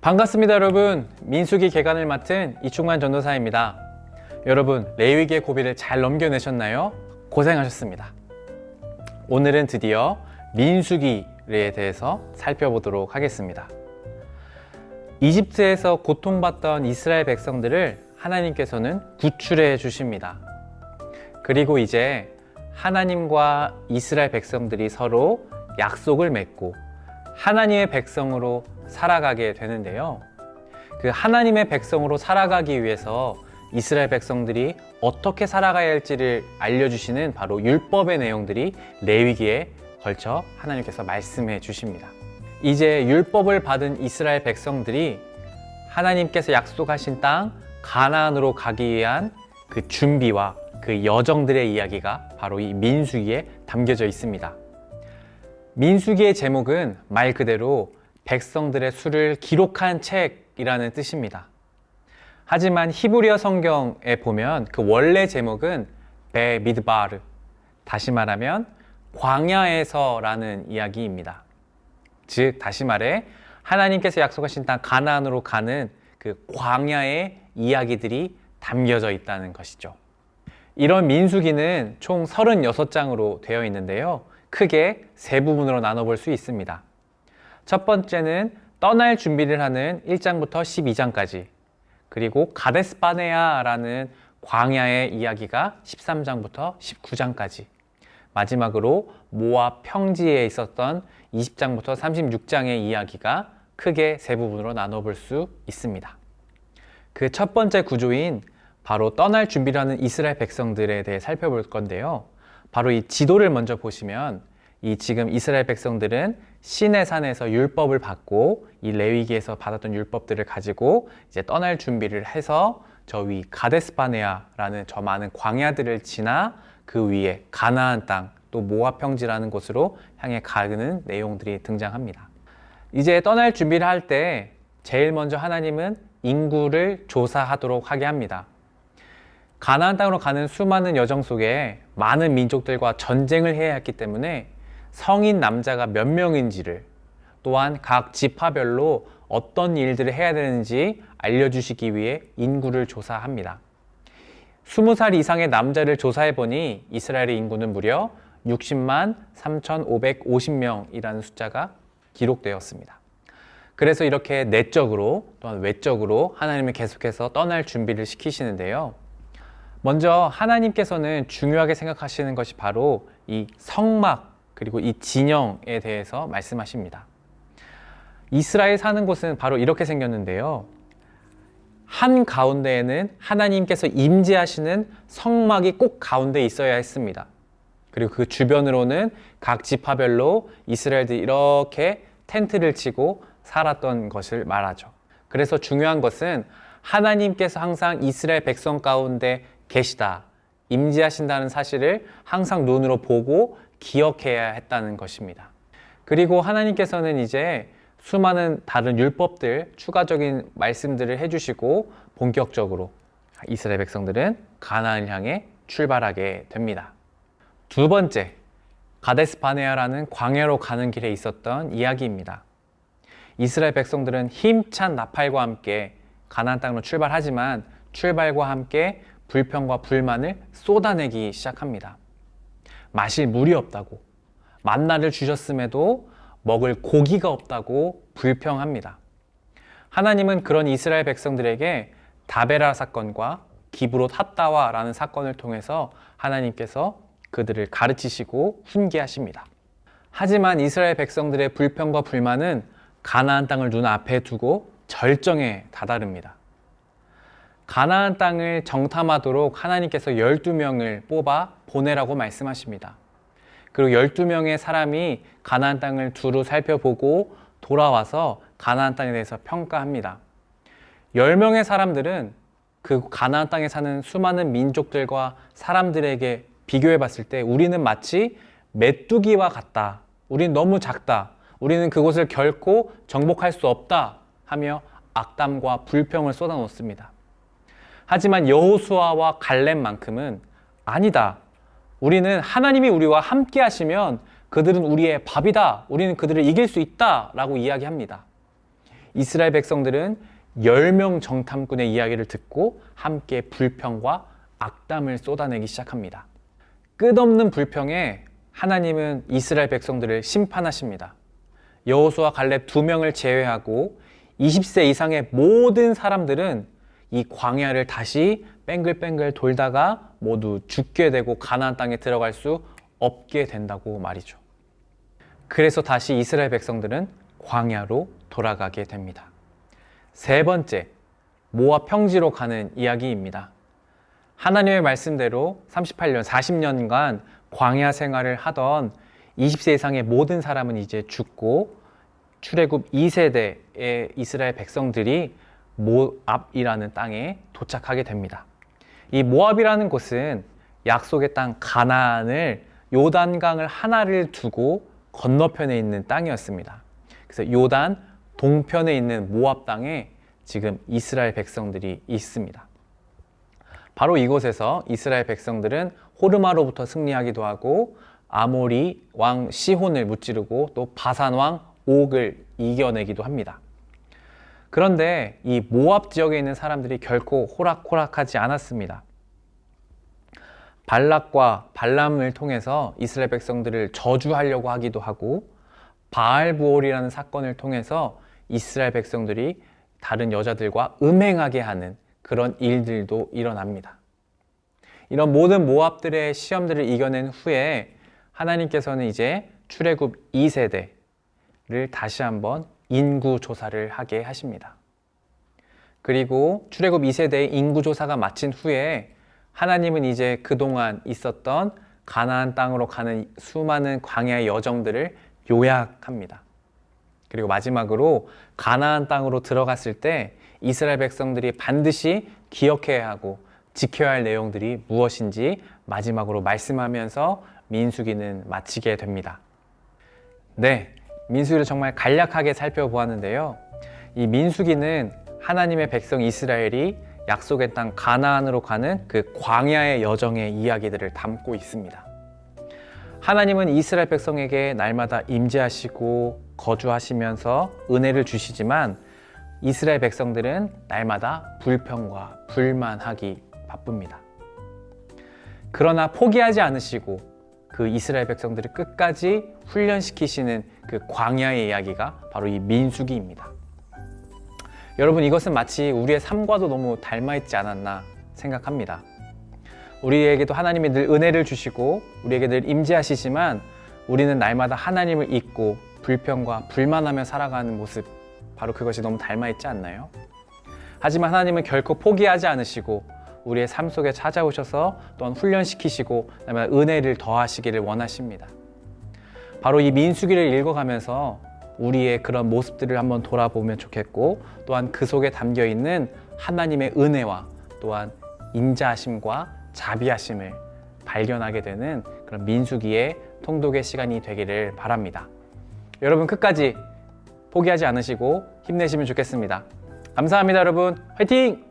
반갑습니다 여러분. 민수기 개관을 맡은 이충만 전도사입니다. 여러분, 레위기의 고비를 잘 넘겨내셨나요? 고생하셨습니다. 오늘은 드디어 민수기에 대해서 살펴보도록 하겠습니다. 이집트에서 고통받던 이스라엘 백성들을 하나님께서는 구출해 주십니다. 그리고 이제 하나님과 이스라엘 백성들이 서로 약속을 맺고 하나님의 백성으로 살아가게 되는데요. 그 하나님의 백성으로 살아가기 위해서 이스라엘 백성들이 어떻게 살아가야 할지를 알려주시는 바로 율법의 내용들이 레위기에 걸쳐 하나님께서 말씀해 주십니다. 이제 율법을 받은 이스라엘 백성들이 하나님께서 약속하신 땅 가나안으로 가기 위한 그 준비와 그 여정들의 이야기가 바로 이 민수기에 담겨져 있습니다. 민수기의 제목은 말 그대로 백성들의 수를 기록한 책이라는 뜻입니다. 하지만 히브리어 성경에 보면 그 원래 제목은 베미드바르, 다시 말하면 광야에서라는 이야기입니다. 즉 다시 말해 하나님께서 약속하신 땅 가나안으로 가는 그 광야의 이야기들이 담겨져 있다는 것이죠. 이런 민수기는 총 36장으로 되어 있는데요. 크게 세 부분으로 나눠볼 수 있습니다. 첫 번째는 떠날 준비를 하는 1장부터 12장까지, 그리고 가데스바네아라는 광야의 이야기가 13장부터 19장까지, 마지막으로 모압 평지에 있었던 20장부터 36장의 이야기가 크게 세 부분으로 나눠볼 수 있습니다. 그 첫 번째 구조인 바로 떠날 준비를 하는 이스라엘 백성들에 대해 살펴볼 건데요. 바로 이 지도를 먼저 보시면 이 지금 이스라엘 백성들은 시내산에서 율법을 받고 이 레위기에서 받았던 율법들을 가지고 이제 떠날 준비를 해서 저 위 가데스바네아라는 저 많은 광야들을 지나 그 위에 가나안 땅 또 모압 평지라는 곳으로 향해 가는 내용들이 등장합니다. 이제 떠날 준비를 할 때 제일 먼저 하나님은 인구를 조사하도록 하게 합니다. 가나안 땅으로 가는 수많은 여정 속에 많은 민족들과 전쟁을 해야 했기 때문에 성인 남자가 몇 명인지를, 또한 각 지파별로 어떤 일들을 해야 되는지 알려주시기 위해 인구를 조사합니다. 20살 이상의 남자를 조사해보니 이스라엘의 인구는 무려 60만 3,550명이라는 숫자가 기록되었습니다. 그래서 이렇게 내적으로 또한 외적으로 하나님은 계속해서 떠날 준비를 시키시는데요. 먼저 하나님께서는 중요하게 생각하시는 것이 바로 이 성막 그리고 이 진영에 대해서 말씀하십니다. 이스라엘 사는 곳은 바로 이렇게 생겼는데요. 한 가운데에는 하나님께서 임재하시는 성막이 꼭 가운데 있어야 했습니다. 그리고 그 주변으로는 각 지파별로 이스라엘들이 이렇게 텐트를 치고 살았던 것을 말하죠. 그래서 중요한 것은 하나님께서 항상 이스라엘 백성 가운데 계시다, 임재하신다는 사실을 항상 눈으로 보고 기억해야 했다는 것입니다. 그리고 하나님께서는 이제 수많은 다른 율법들, 추가적인 말씀들을 해주시고 본격적으로 이스라엘 백성들은 가나안을 향해 출발하게 됩니다. 두 번째, 가데스바네아라는 광야로 가는 길에 있었던 이야기입니다. 이스라엘 백성들은 힘찬 나팔과 함께 가나안 땅으로 출발하지만 출발과 함께 불평과 불만을 쏟아내기 시작합니다. 마실 물이 없다고, 만나를 주셨음에도 먹을 고기가 없다고 불평합니다. 하나님은 그런 이스라엘 백성들에게 다베라 사건과 기브롯 핫다와라는 사건을 통해서 하나님께서 그들을 가르치시고 훈계하십니다. 하지만 이스라엘 백성들의 불평과 불만은 가나안 땅을 눈앞에 두고 절정에 다다릅니다. 가나안 땅을 정탐하도록 하나님께서 12명을 뽑아 보내라고 말씀하십니다. 그리고 12명의 사람이 가나안 땅을 두루 살펴보고 돌아와서 가나안 땅에 대해서 평가합니다. 10명의 사람들은 그 가나안 땅에 사는 수많은 민족들과 사람들에게 비교해 봤을 때 우리는 마치 메뚜기와 같다, 우리는 너무 작다, 우리는 그곳을 결코 정복할 수 없다 하며 악담과 불평을 쏟아놓습니다. 하지만 여호수아와 갈렙만큼은 아니다, 우리는 하나님이 우리와 함께 하시면 그들은 우리의 밥이다, 우리는 그들을 이길 수 있다 라고 이야기합니다. 이스라엘 백성들은 10명 정탐꾼의 이야기를 듣고 함께 불평과 악담을 쏟아내기 시작합니다. 끝없는 불평에 하나님은 이스라엘 백성들을 심판하십니다. 여호수아 갈렙 2명을 제외하고 20세 이상의 모든 사람들은 이 광야를 다시 뺑글뺑글 돌다가 모두 죽게 되고 가나안 땅에 들어갈 수 없게 된다고 말이죠. 그래서 다시 이스라엘 백성들은 광야로 돌아가게 됩니다. 세 번째, 모압 평지로 가는 이야기입니다. 하나님의 말씀대로 38년, 40년간 광야 생활을 하던 20세 이상의 모든 사람은 이제 죽고 출애굽 2세대의 이스라엘 백성들이 모압이라는 땅에 도착하게 됩니다. 이 모압이라는 곳은 약속의 땅 가나안을 요단강을 하나를 두고 건너편에 있는 땅이었습니다. 그래서 요단 동편에 있는 모압 땅에 지금 이스라엘 백성들이 있습니다. 바로 이곳에서 이스라엘 백성들은 호르마로부터 승리하기도 하고 아모리 왕 시혼을 무찌르고 또 바산 왕 옥을 이겨내기도 합니다. 그런데 이 모압 지역에 있는 사람들이 결코 호락호락하지 않았습니다. 발락과 발람을 통해서 이스라엘 백성들을 저주하려고 하기도 하고 바알부올이라는 사건을 통해서 이스라엘 백성들이 다른 여자들과 음행하게 하는 그런 일들도 일어납니다. 이런 모든 모압들의 시험들을 이겨낸 후에 하나님께서는 이제 출애굽 2세대를 다시 한번 인구 조사를 하게 하십니다. 그리고 출애굽 2세대의 인구 조사가 마친 후에 하나님은 이제 그동안 있었던 가나안 땅으로 가는 수많은 광야의 여정들을 요약합니다. 그리고 마지막으로 가나안 땅으로 들어갔을 때 이스라엘 백성들이 반드시 기억해야 하고 지켜야 할 내용들이 무엇인지 마지막으로 말씀하면서 민수기는 마치게 됩니다. 네, 민수기를 정말 간략하게 살펴보았는데요. 이 민수기는 하나님의 백성 이스라엘이 약속의 땅 가나안으로 가는 그 광야의 여정의 이야기들을 담고 있습니다. 하나님은 이스라엘 백성에게 날마다 임재하시고 거주하시면서 은혜를 주시지만 이스라엘 백성들은 날마다 불평과 불만하기 바쁩니다. 그러나 포기하지 않으시고 그 이스라엘 백성들을 끝까지 훈련시키시는 그 광야의 이야기가 바로 이 민수기입니다. 여러분, 이것은 마치 우리의 삶과도 너무 닮아있지 않았나 생각합니다. 우리에게도 하나님이 늘 은혜를 주시고 우리에게 늘 임재하시지만 우리는 날마다 하나님을 잊고 불평과 불만하며 살아가는 모습, 바로 그것이 너무 닮아있지 않나요? 하지만 하나님은 결코 포기하지 않으시고 우리의 삶 속에 찾아오셔서 또한 훈련시키시고 날마다 은혜를 더하시기를 원하십니다. 바로 이 민수기를 읽어가면서 우리의 그런 모습들을 한번 돌아보면 좋겠고, 또한 그 속에 담겨있는 하나님의 은혜와 또한 인자하심과 자비하심을 발견하게 되는 그런 민수기의 통독의 시간이 되기를 바랍니다. 여러분, 끝까지 포기하지 않으시고 힘내시면 좋겠습니다. 감사합니다, 여러분. 화이팅!